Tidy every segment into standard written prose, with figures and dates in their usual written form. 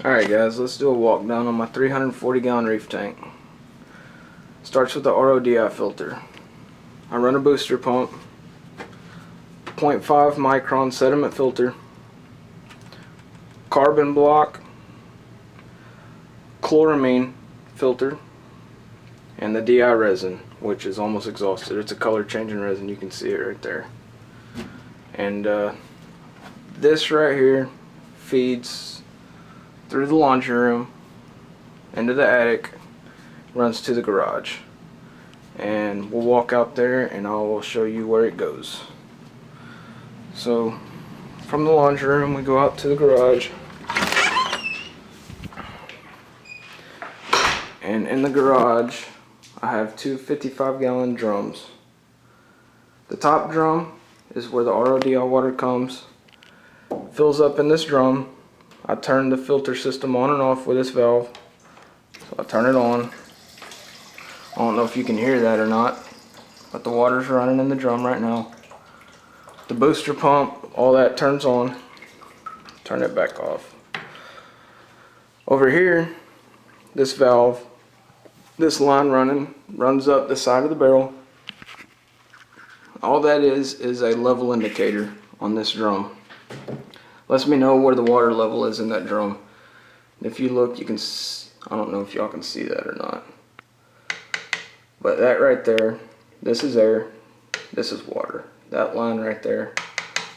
Alright guys, let's do a walk down on my 340 gallon reef tank. Starts with the Rodi filter. I run a booster pump, 0.5 micron sediment filter, carbon block, chloramine filter, and the DI resin, which is almost exhausted. It's a color changing resin, you can see it right there. And this right here feeds through the laundry room into the attic, runs to the garage, and we'll walk out there and I will show you where it goes. So from the laundry room we go out to the garage, and in the garage I have two 55-gallon drums. The top drum is where the Rodi water comes, fills up in this drum. I turn the filter system on and off with this valve. So I turn it on. I don't know if you can hear that or not, but the water's running in the drum right now. The booster pump, all that turns on. Turn it back off. Over here, this valve, this line runs up the side of the barrel. All that is a level indicator on this drum. Lets me know where the water level is in that drum. If you look, you can, I don't know if y'all can see that or not, but that right there, this is air, this is water. That line right there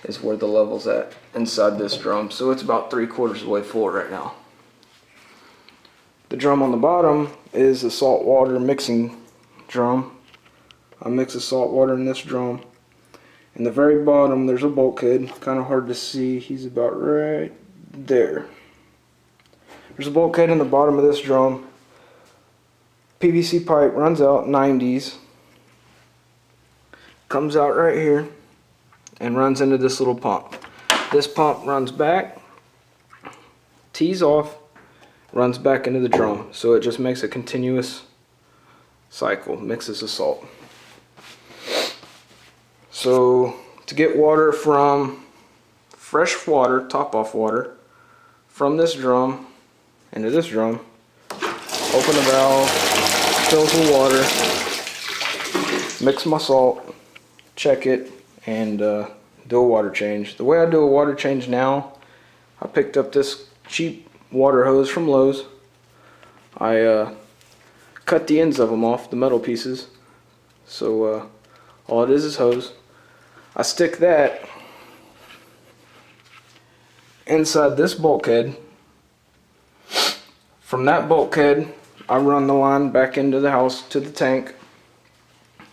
is where the level's at inside this drum. So it's about 3/4 of the way full right now. The drum on the bottom is a salt water mixing drum. I mix the salt water in this drum. In the very bottom there's a bulkhead, kind of hard to see, he's about right there. There's a bulkhead in the bottom of this drum. PVC pipe runs out 90s, comes out right here and runs into this little pump. This pump runs back, tees off, runs back into the drum, so it just makes a continuous cycle, mixes the salt. So to get water from fresh water, top off water, from this drum into this drum, open the valve, fills with water, mix my salt, check it, and do a water change. The way I do a water change now, I picked up this cheap water hose from Lowe's. I cut the ends of them off, the metal pieces, so all it is hose. I stick that inside this bulkhead. From that bulkhead, I run the line back into the house to the tank,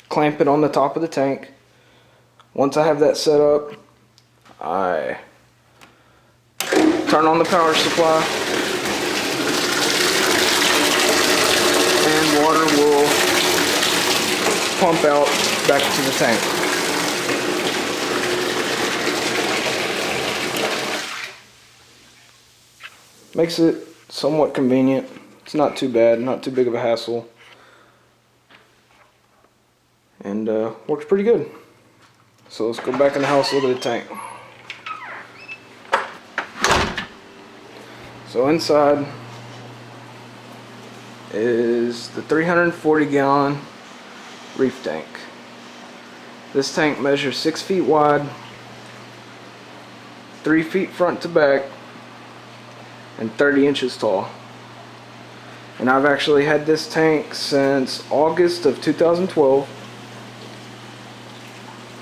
clamp it on the top of the tank. Once I have that set up, I turn on the power supply, and water will pump out back to the tank. Makes it somewhat convenient. It's not too bad, not too big of a hassle, and works pretty good. So let's go back in the house, look at the tank. So inside is the 340 gallon reef tank. This tank measures 6 feet wide, 3 feet front to back, and 30 inches tall. And I've actually had this tank since August of 2012,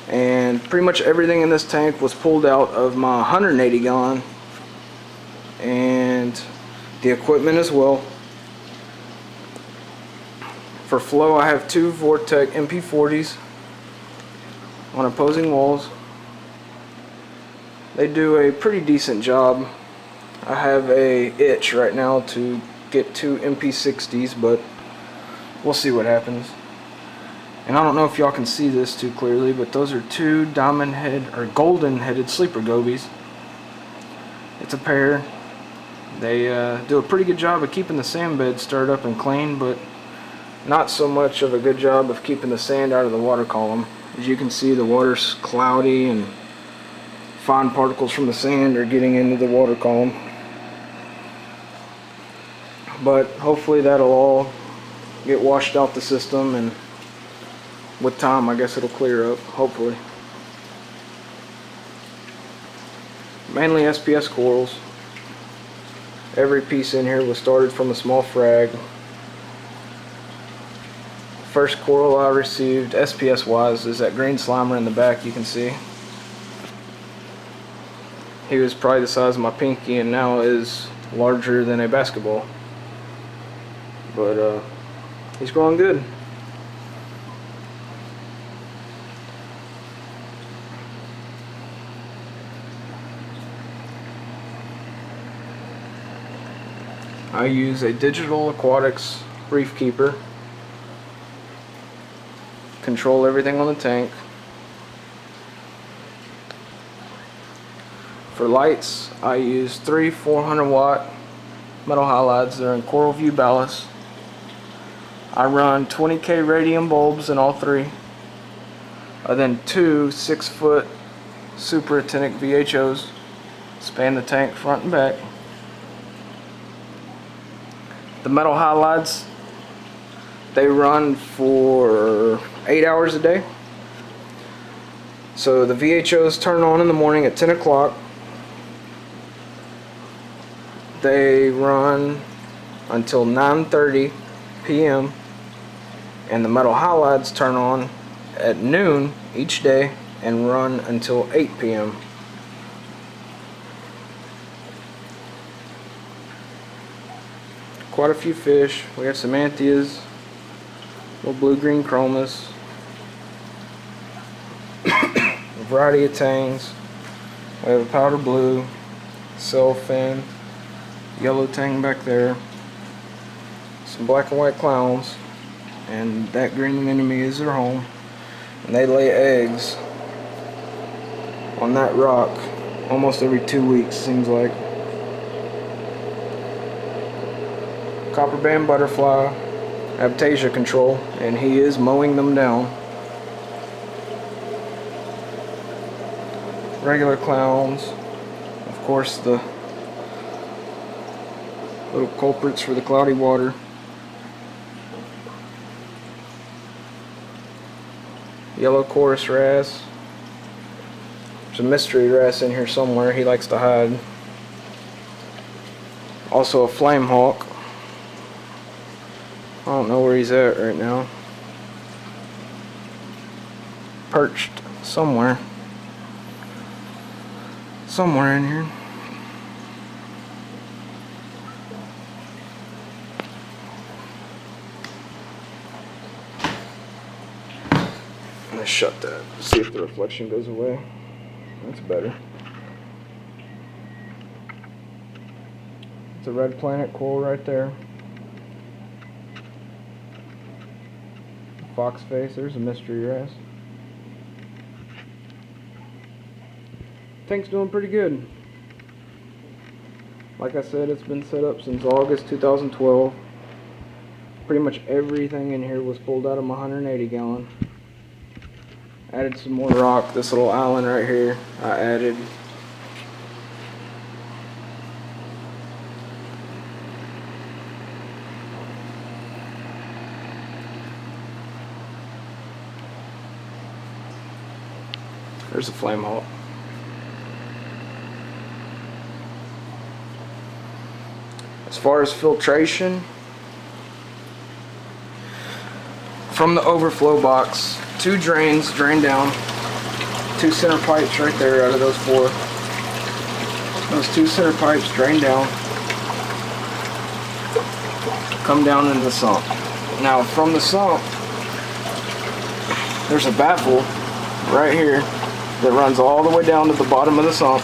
and pretty much everything in this tank was pulled out of my 180 gallon and the equipment as well. For flow, I have two Vortec MP40s on opposing walls. They do a pretty decent job. I have a itch right now to get two MP60s, but we'll see what happens. And I don't know if y'all can see this too clearly, but those are two diamond head or golden headed sleeper gobies. It's a pair. They do a pretty good job of keeping the sand bed stirred up and clean, but not so much of a good job of keeping the sand out of the water column. As you can see, the water's cloudy and fine particles from the sand are getting into the water column. But hopefully that'll all get washed out the system, and with time I guess it'll clear up, hopefully. Mainly SPS coils. Every piece in here was started from a small frag. First coil I received SPS wise is that green slimer in the back, you can see. He was probably the size of my pinky and now is larger than a basketball. But he's growing good. I use a Digital Aquatics reef keeper. Control everything on the tank. For lights, I use 3 400 watt metal halides. They're in coral view ballast. I run 20K radium bulbs in all three. Then 2 6-foot super actinic VHOs span the tank front and back. The metal halides, they run for 8 hours a day. So the VHOs turn on in the morning at 10 o'clock. They run until 9:30 p.m. and the metal halides turn on at noon each day and run until 8 p.m. Quite a few fish. We have some anthias, little blue-green chromas, a variety of tangs. We have a powder blue, sailfin, yellow tang back there, some black and white clowns, and that green anemone is their home. And they lay eggs on that rock almost every 2 weeks, seems like. Copper band butterfly, Aptasia control, and he is mowing them down. Regular clowns, of course the little culprits for the cloudy water. Yellow chorus wrasse. There's a mystery wrasse in here somewhere, he likes to hide. Also a flame hawk. I don't know where he's at right now. Perched somewhere. Somewhere in here. Let's shut that. See if the reflection goes away. That's better. It's a red planet coral right there. Fox face, there's a mystery wrasse. Tank's doing pretty good. Like I said, it's been set up since August 2012. Pretty much everything in here was pulled out of my 180 gallon. Added some more rock. This little island right here I added. There's a flame hawk. As far as filtration, from the overflow box, 2 drains drain down, 2 center pipes right there out of those 4. Those 2 center pipes drain down, come down into the sump. Now from the sump, there's a baffle right here that runs all the way down to the bottom of the sump.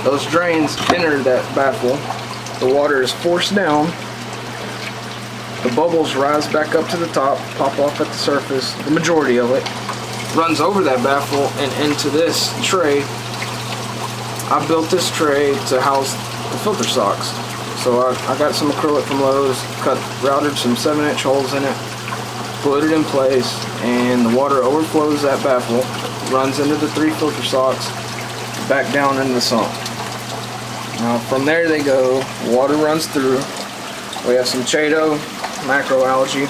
Those drains enter that baffle. The water is forced down. The bubbles rise back up to the top, pop off at the surface. The majority of it runs over that baffle and into this tray. I built this tray to house the filter socks. So I got some acrylic from Lowe's, routed some 7-inch holes in it, put it in place, and the water overflows that baffle, runs into the 3 filter socks, back down into the sump. Now from there they go, water runs through. We have some Chaeto macroalgae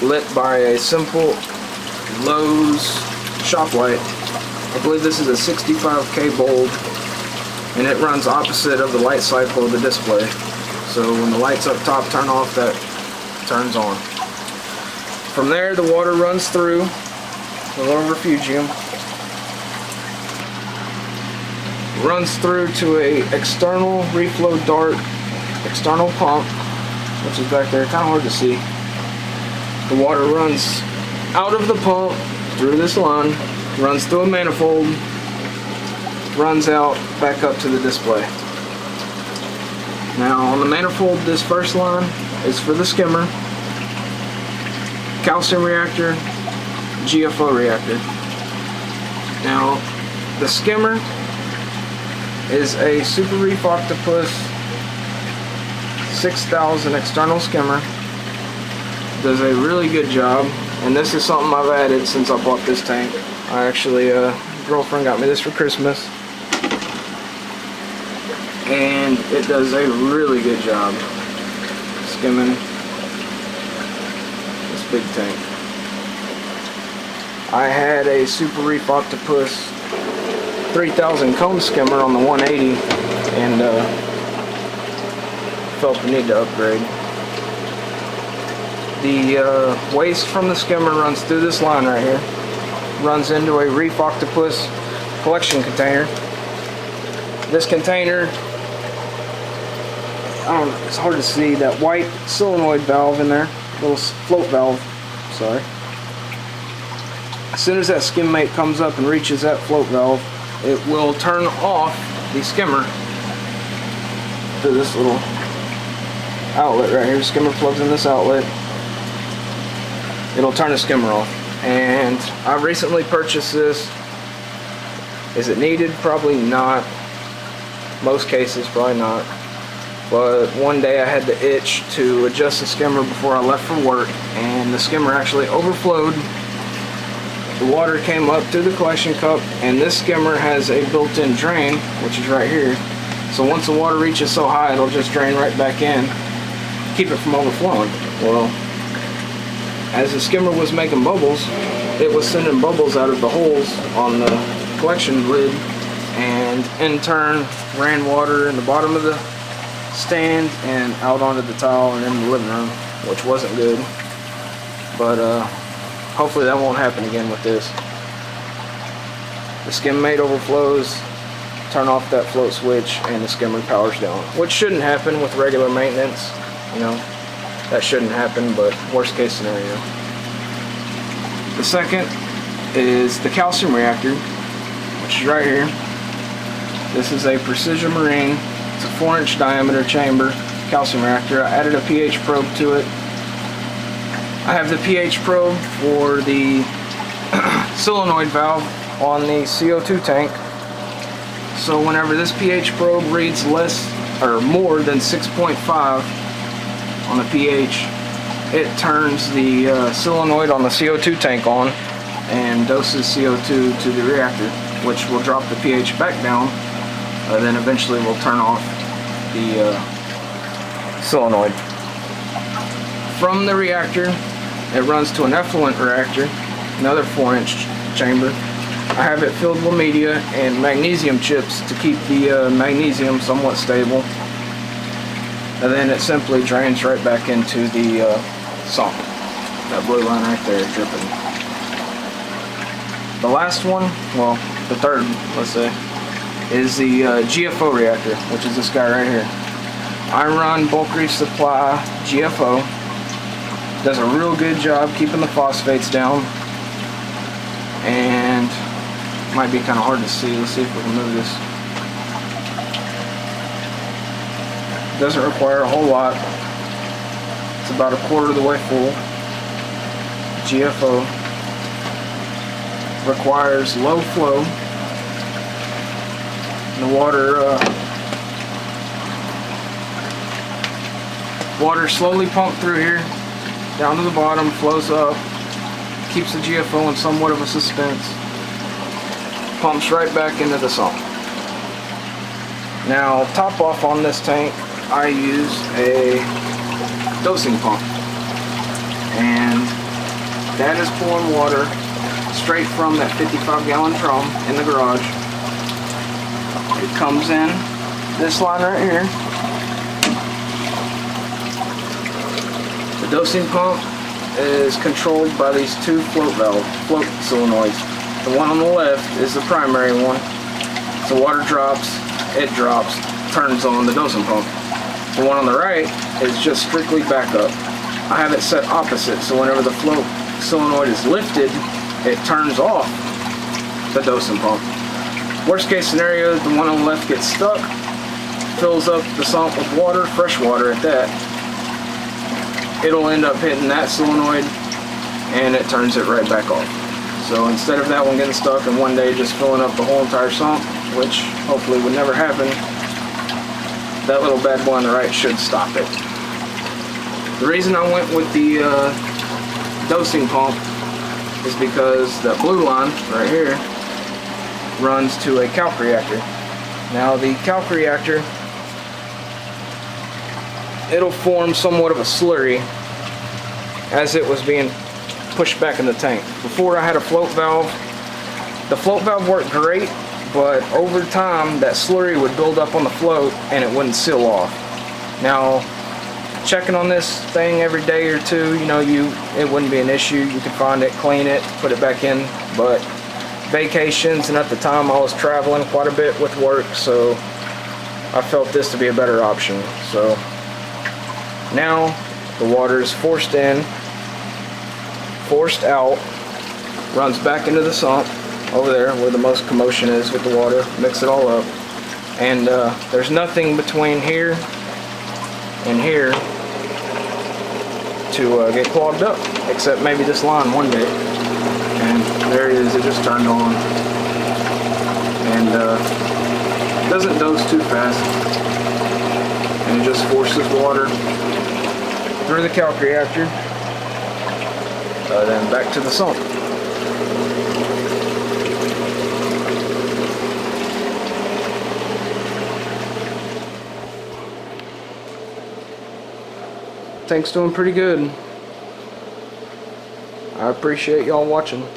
lit by a simple Lowe's shop light. I believe this is a 65K bulb, and it runs opposite of the light cycle of the display. So when the lights up top turn off, that turns on. From there the water runs through the little refugium, runs through to a external reflow dart external pump, which is back there, kind of hard to see. The water runs out of the pump through this line, runs through a manifold, runs out back up to the display. Now on the manifold, this first line is for the skimmer, calcium reactor, GFO reactor. Now the skimmer is a Super Reef Octopus 6000 external skimmer. Does a really good job, and this is something I've added since I bought this tank. I actually, girlfriend got me this for Christmas, and it does a really good job skimming this big tank. I had a Super Reef Octopus 3000 cone skimmer on the 180, and felt the need to upgrade. The waste from the skimmer runs through this line right here, runs into a Reef Octopus collection container. This container, it's hard to see, that white solenoid valve in there, little float valve, sorry. As soon as that skim mate comes up and reaches that float valve, it will turn off the skimmer through this little outlet right here. The skimmer plugs in this outlet. It'll turn the skimmer off. And I recently purchased this. Is it needed? Probably not. Most cases, probably not. But one day I had the itch to adjust the skimmer before I left for work, and the skimmer actually overflowed. The water came up through the collection cup, and this skimmer has a built-in drain, which is right here. So once the water reaches so high, it'll just drain right back in, keep it from overflowing. Well, as the skimmer was making bubbles, it was sending bubbles out of the holes on the collection lid, and in turn ran water in the bottom of the stand and out onto the tile and in the living room, which wasn't good. But hopefully that won't happen again with this. The skim mate overflows, turn off that float switch, and the skimmer powers down, which shouldn't happen with regular maintenance. You know, that shouldn't happen, but worst case scenario. The second is the calcium reactor, which is right here. This is a Precision Marine. It's a 4-inch diameter chamber calcium reactor. I added a pH probe to it. I have the pH probe for the solenoid valve on the CO2 tank. So whenever this pH probe reads less or more than 6.5 on the pH, it turns the solenoid on the CO2 tank on and doses CO2 to the reactor, which will drop the pH back down. Then eventually we'll turn off the solenoid. From the reactor, it runs to an effluent reactor, another 4-inch chamber. I have it filled with media and magnesium chips to keep the magnesium somewhat stable. And then it simply drains right back into the sump. That blue line right there dripping. The last one, well, the third, let's say, is the GFO reactor, which is this guy right here. I run Bulk Reef Supply GFO. Does a real good job keeping the phosphates down, and might be kind of hard to see. Let's see if we can move this. Doesn't require a whole lot. It's about a quarter of the way full. GFO requires low flow. The water slowly pumped through here, down to the bottom, flows up, keeps the GFO in somewhat of a suspense, pumps right back into the sump. Now, top off on this tank, I use a dosing pump, and that is pouring water straight from that 55-gallon drum in the garage. It comes in this line right here. The dosing pump is controlled by these two float solenoids. The one on the left is the primary one. So water drops, it drops, turns on the dosing pump. The one on the right is just strictly backup. I have it set opposite, so whenever the float solenoid is lifted, it turns off the dosing pump. Worst case scenario, the one on the left gets stuck, fills up the sump with water, fresh water at that. It'll end up hitting that solenoid and it turns it right back off. So instead of that one getting stuck and one day just filling up the whole entire sump, which hopefully would never happen, that little bad boy on the right should stop it. The reason I went with the dosing pump is because that blue line right here runs to a calc reactor. Now the calc reactor, it'll form somewhat of a slurry as it was being pushed back in the tank. Before I had a float valve. The float valve worked great, but over time that slurry would build up on the float and it wouldn't seal off. Now, checking on this thing every day or two, it wouldn't be an issue. You could find it, clean it, put it back in. But vacations, and at the time I was traveling quite a bit with work, so I felt this to be a better option. So now the water is forced in, forced out, runs back into the sump over there where the most commotion is with the water, mix it all up, and there's nothing between here and here to get clogged up, except maybe this line one day. And there it is, it just turned on, and it doesn't dose too fast, and it just forces water through the calc reactor, then back to the sump. Tank's doing pretty good. I appreciate y'all watching.